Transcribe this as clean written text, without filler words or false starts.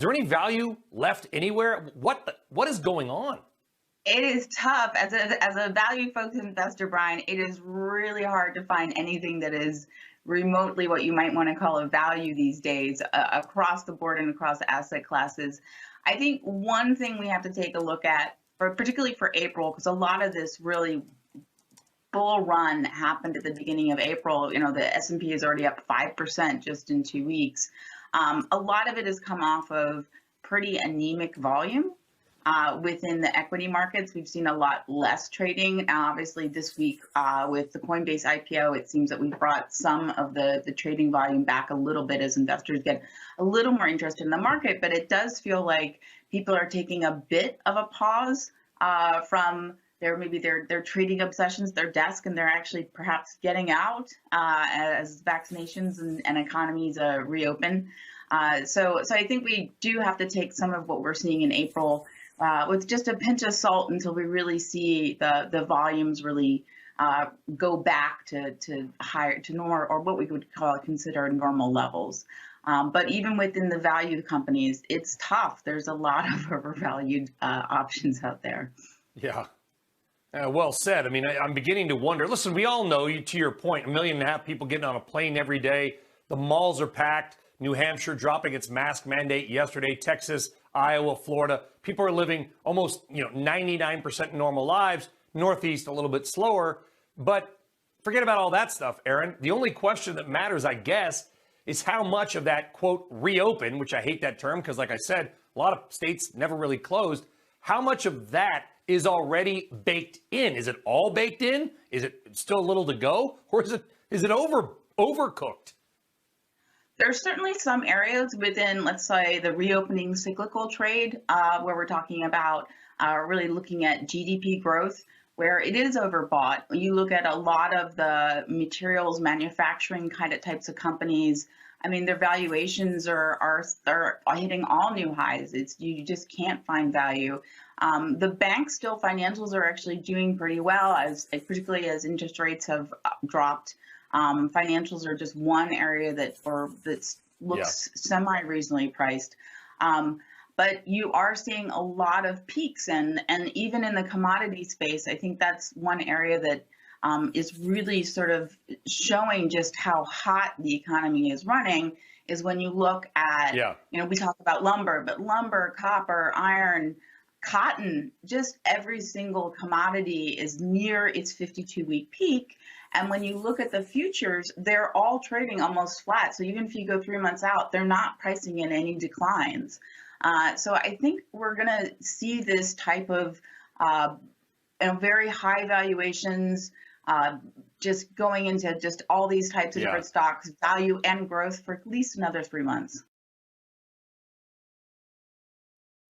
there any value left anywhere? What is going on? It is tough as a value focused investor, Brian. It is really hard to find anything that is remotely what you might want to call a value these days across the board and across asset classes. I think one thing we have to take a look at, particularly for April, because a lot of this really bull run happened at the beginning of April. You know, the S&P is already up 5% just in 2 weeks. A lot of it has come off of pretty anemic volume. Within the equity markets, we've seen a lot less trading. Obviously, this week with the Coinbase IPO, it seems that we brought some of the trading volume back a little bit as investors get a little more interested in the market. But it does feel like people are taking a bit of a pause from their trading obsessions, their desk, and they're actually perhaps getting out as vaccinations and economies reopen. So I think we do have to take some of what we're seeing in April with just a pinch of salt until we really see the volumes really go back to normal, or what we would consider normal levels. But even within the value companies, it's tough. There's a lot of overvalued options out there. Yeah. Well said. I mean, I'm beginning to wonder. Listen, we all know, to your point, 1.5 million people getting on a plane every day. The malls are packed. New Hampshire dropping its mask mandate yesterday. Texas, Iowa, Florida. People are living almost 99% normal lives. Northeast a little bit slower. But forget about all that stuff, Erin. The only question that matters, I guess, is how much of that, quote, reopen, which I hate that term because, like I said, a lot of states never really closed. How much of that is already baked in? Is it all baked in? Is it still a little to go? Or is it overcooked? There's certainly some areas within, let's say, the reopening cyclical trade where we're talking about really looking at GDP growth, where it is overbought. You look at a lot of the materials manufacturing kind of types of companies. I mean, their valuations are hitting all new highs. You just can't find value. The banks financials are actually doing pretty well, particularly as interest rates have dropped. Financials are just one area that looks semi-reasonably priced. But you are seeing a lot of peaks, and even in the commodity space, I think that's one area that is really sort of showing just how hot the economy is running, is when you look at, we talk about lumber, but lumber, copper, iron, cotton, just every single commodity is near its 52-week peak. And when you look at the futures, they're all trading almost flat. So even if you go 3 months out, they're not pricing in any declines. So I think we're going to see this type of very high valuations, just going into just all these types of different stocks, value and growth for at least another 3 months.